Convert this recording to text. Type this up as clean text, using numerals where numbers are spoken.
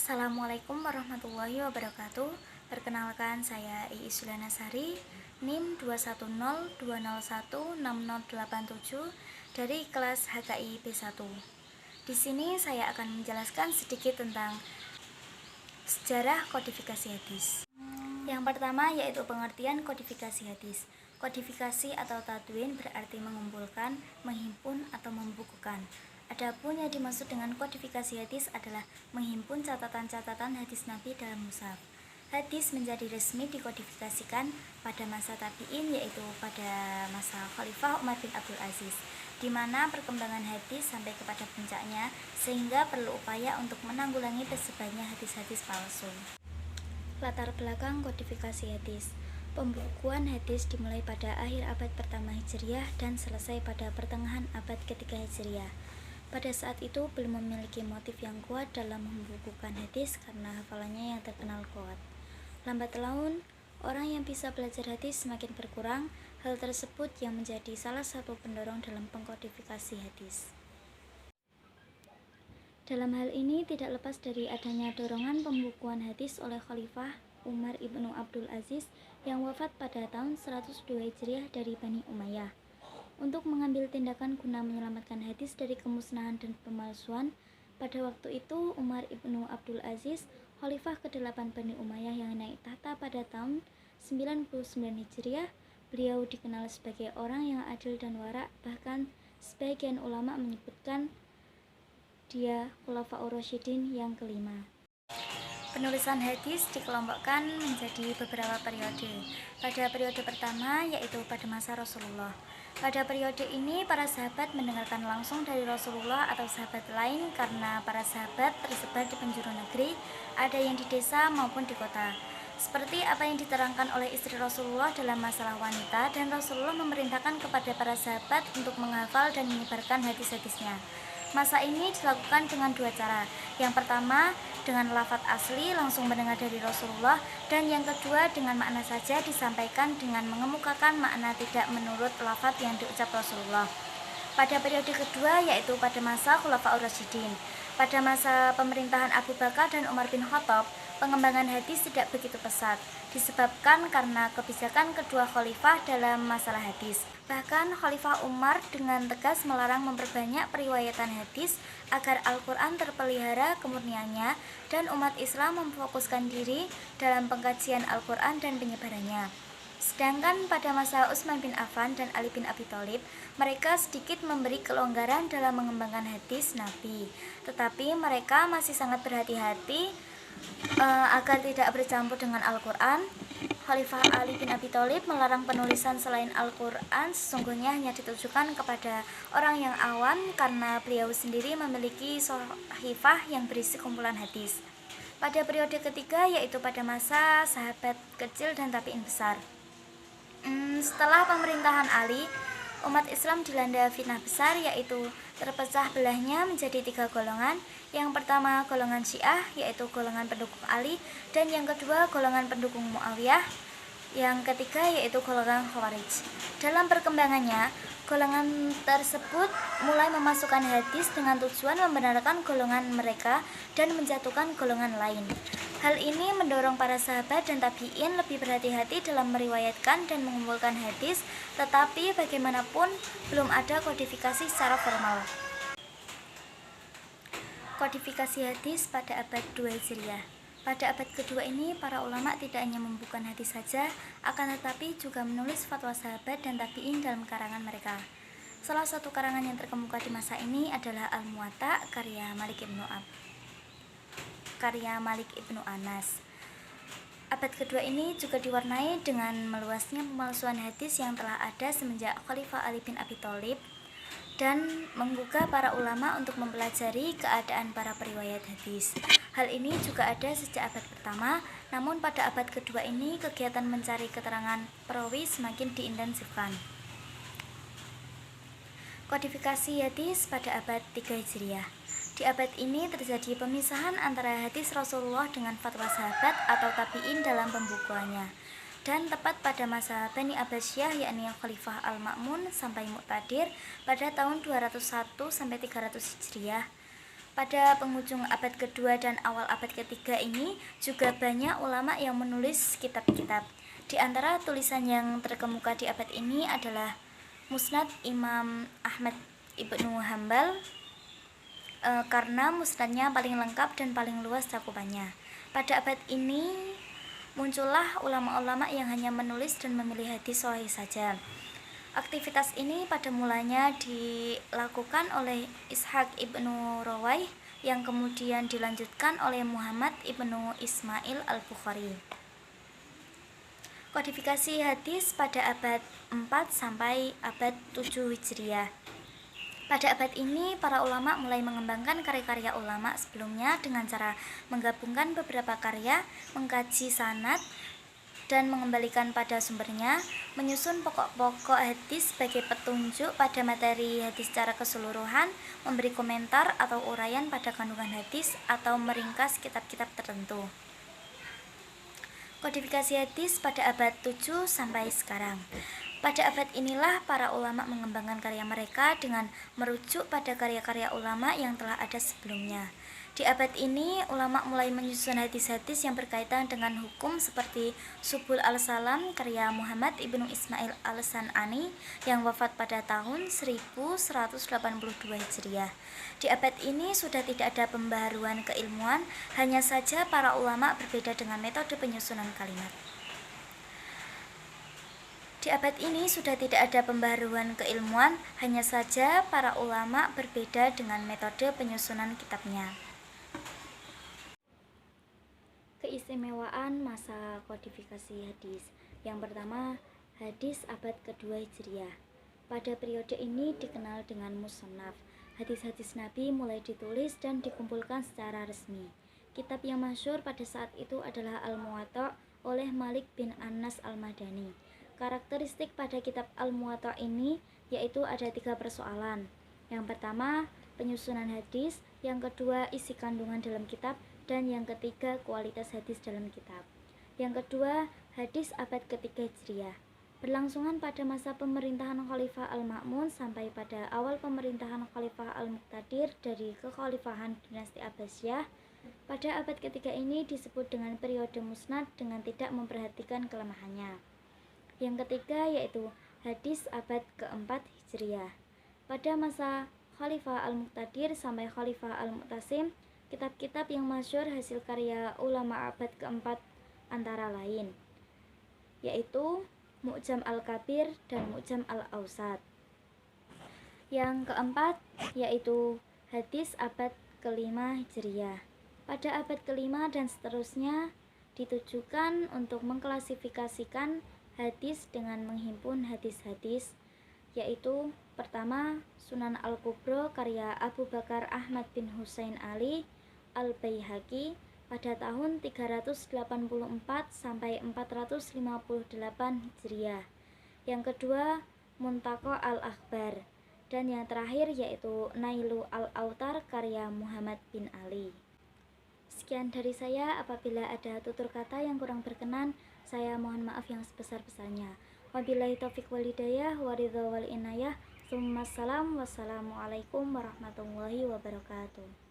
Assalamualaikum warahmatullahi wabarakatuh. Perkenalkan, saya Iis Sulanasari, NIM 21020160087 dari kelas HKI B1. Di sini saya akan menjelaskan sedikit tentang sejarah kodifikasi hadis. Yang pertama yaitu pengertian kodifikasi hadis. Kodifikasi atau tadwin berarti mengumpulkan, menghimpun, atau membukukan. Adapun yang dimaksud dengan kodifikasi hadis adalah menghimpun catatan-catatan hadis Nabi dalam mushaf. Hadis menjadi resmi dikodifikasikan pada masa tabi'in, yaitu pada masa Khalifah Umar bin Abdul Aziz, di mana perkembangan hadis sampai kepada puncaknya sehingga perlu upaya untuk menanggulangi tersebarnya hadis-hadis palsu. Latar belakang kodifikasi hadis. Pembukuan hadis dimulai pada akhir abad pertama Hijriah dan selesai pada pertengahan abad ketiga Hijriah. Pada saat itu belum memiliki motif yang kuat dalam membukukan hadis karena hafalannya yang terkenal kuat. Lambat laun, orang yang bisa belajar hadis semakin berkurang. Hal tersebut yang menjadi salah satu pendorong dalam pengkodifikasi hadis. Dalam hal ini tidak lepas dari adanya dorongan pembukuan hadis oleh Khalifah Umar ibnu Abdul Aziz yang wafat pada tahun 102 Hijriah dari Bani Umayyah. Untuk mengambil tindakan guna menyelamatkan hadis dari kemusnahan dan pemalsuan, pada waktu itu Umar ibnu Abdul Aziz, Khalifah ke-8 Bani Umayyah yang naik tahta pada tahun 99 Hijriah, beliau dikenal sebagai orang yang adil dan warak, bahkan sebagian ulama menyebutkan dia Khulafaur Rasyidin yang kelima. Penulisan hadis dikelompokkan menjadi beberapa periode. Pada periode pertama yaitu pada masa Rasulullah. Pada periode ini para sahabat mendengarkan langsung dari Rasulullah atau sahabat lain karena para sahabat tersebar di penjuru negeri, ada yang di desa maupun di kota. Seperti apa yang diterangkan oleh istri Rasulullah dalam masalah wanita, dan Rasulullah memerintahkan kepada para sahabat untuk menghafal dan menyebarkan hadis-hadisnya. Masa ini dilakukan dengan dua cara. Yang pertama dengan lafaz asli langsung mendengar dari Rasulullah, dan yang kedua dengan makna saja disampaikan dengan mengemukakan makna tidak menurut lafaz yang diucap Rasulullah. Pada periode kedua yaitu pada masa Khulafaur Rasyidin. Pada masa pemerintahan Abu Bakar dan Umar bin Khattab, pengembangan hadis tidak begitu pesat, disebabkan karena kebijakan kedua khalifah dalam masalah hadis. Bahkan Khalifah Umar dengan tegas melarang memperbanyak periwayatan hadis agar Al-Quran terpelihara kemurniannya dan umat Islam memfokuskan diri dalam pengkajian Al-Quran dan penyebarannya. Sedangkan pada masa Utsman bin Affan dan Ali bin Abi Thalib, mereka sedikit memberi kelonggaran dalam mengembangkan hadis Nabi, tetapi mereka masih sangat berhati-hati agar tidak bercampur dengan Al-Quran. Khalifah Ali bin Abi Thalib melarang penulisan selain Al-Quran, sesungguhnya hanya ditujukan kepada orang yang awam karena beliau sendiri memiliki sahifah yang berisi kumpulan hadis. Pada periode ketiga yaitu pada masa sahabat kecil dan tabi'in besar. Setelah pemerintahan Ali, umat Islam dilanda fitnah besar, yaitu terpecah belahnya menjadi 3 golongan. Yang pertama golongan Syiah, yaitu golongan pendukung Ali, dan yang kedua golongan pendukung Muawiyah, yang ketiga yaitu golongan Khawarij. Dalam perkembangannya, golongan tersebut mulai memasukkan hadis dengan tujuan membenarkan golongan mereka dan menjatuhkan golongan lain. Hal ini mendorong para sahabat dan tabi'in lebih berhati-hati dalam meriwayatkan dan mengumpulkan hadis, tetapi bagaimanapun belum ada kodifikasi secara formal. Kodifikasi hadis pada abad 2 Hijriah. Pada abad kedua ini, para ulama tidak hanya membukukan hadis saja, akan tetapi juga menulis fatwa sahabat dan tabi'in dalam karangan mereka. Salah satu karangan yang terkemuka di masa ini adalah Al-Muwatta karya Malik ibnu Anas. Abad kedua ini juga diwarnai dengan meluasnya pemalsuan hadis yang telah ada semenjak Khalifah Ali bin Abi Thalib, dan menggugah para ulama untuk mempelajari keadaan para periwayat hadis. Hal ini juga ada sejak abad pertama, namun pada abad kedua ini kegiatan mencari keterangan perawi semakin diintensifkan. Kodifikasi hadis pada abad 3 Hijriah. Di abad ini terjadi pemisahan antara hadis Rasulullah dengan fatwa sahabat atau tabi'in dalam pembukuannya. Dan tepat pada masa Bani Abbasiyah, yakni Khalifah Al-Ma'mun sampai Muqtadir pada tahun 201 sampai 300 Hijriah, Pada penghujung abad kedua dan awal abad ketiga ini juga banyak ulama yang menulis kitab-kitab. Di antara tulisan yang terkemuka di abad ini adalah Musnad Imam Ahmad Ibnu Hambal, karena musnadnya paling lengkap dan paling luas cakupannya. Pada abad ini muncullah ulama-ulama yang hanya menulis dan memilih hadis sahih saja. Aktivitas ini pada mulanya dilakukan oleh Ishaq ibnu Rawayh yang kemudian dilanjutkan oleh Muhammad ibnu Ismail al-Bukhari. Kodifikasi hadis pada abad 4 sampai abad 7 Hijriah. Pada abad ini, para ulama mulai mengembangkan karya-karya ulama sebelumnya dengan cara menggabungkan beberapa karya, mengkaji sanad, dan mengembalikan pada sumbernya, menyusun pokok-pokok hadis sebagai petunjuk pada materi hadis secara keseluruhan, memberi komentar atau uraian pada kandungan hadis, atau meringkas kitab-kitab tertentu. Kodifikasi hadis pada abad 7 sampai sekarang. Pada abad inilah para ulama mengembangkan karya mereka dengan merujuk pada karya-karya ulama yang telah ada sebelumnya. Di abad ini, ulama mulai menyusun hadis-hadis yang berkaitan dengan hukum seperti Subul al-Salam karya Muhammad ibnu Ismail al-San'ani yang wafat pada tahun 1182 Hijriah. Di abad ini sudah tidak ada pembaharuan keilmuan, hanya saja para ulama berbeda dengan metode penyusunan kalimat. Di abad ini sudah tidak ada pembaharuan keilmuan, hanya saja para ulama berbeda dengan metode penyusunan kitabnya. Keistimewaan masa kodifikasi hadis. Yang pertama, hadis abad kedua Hijriah. Pada periode ini dikenal dengan musannaf. Hadis-hadis Nabi mulai ditulis dan dikumpulkan secara resmi. Kitab yang masyhur pada saat itu adalah Al-Muwatta oleh Malik bin Anas Al-Madani. Karakteristik pada kitab Al-Muwatta ini yaitu ada 3 persoalan. Yang pertama, penyusunan hadis. Yang kedua, isi kandungan dalam kitab. Dan yang ketiga, kualitas hadis dalam kitab. Yang kedua, hadis abad ketiga Hijriah. Berlangsungan pada masa pemerintahan Khalifah Al-Ma'mun sampai pada awal pemerintahan Khalifah Al-Muqtadir dari kekhalifahan dinasti Abbasiyah. Pada abad ketiga ini disebut dengan periode musnad dengan tidak memperhatikan kelemahannya. Yang ketiga yaitu hadis abad keempat Hijriah. Pada masa Khalifah Al-Muqtadir sampai Khalifah Al-Mu'tasim, kitab-kitab yang masyhur hasil karya ulama abad keempat antara lain yaitu Mu'jam Al-Kabir dan Mu'jam Al-Awsat. Yang keempat yaitu hadis abad kelima Hijriah. Pada abad kelima dan seterusnya ditujukan untuk mengklasifikasikan hadis dengan menghimpun hadis-hadis, yaitu pertama Sunan Al-Kubra karya Abu Bakar Ahmad bin Husain Ali Al-Baihaqi pada tahun 384 sampai 458 Hijriah. Yang kedua, Muntaqa Al-Akhbar, dan yang terakhir yaitu Nailu Al-Autar karya Muhammad bin Ali. Sekian dari saya. Apabila ada tutur kata yang kurang berkenan, saya mohon maaf yang sebesar-besarnya. Wabillahi taufiq wal hidayah wa ridha wal inayah. Wassalamualaikum warahmatullahi wabarakatuh.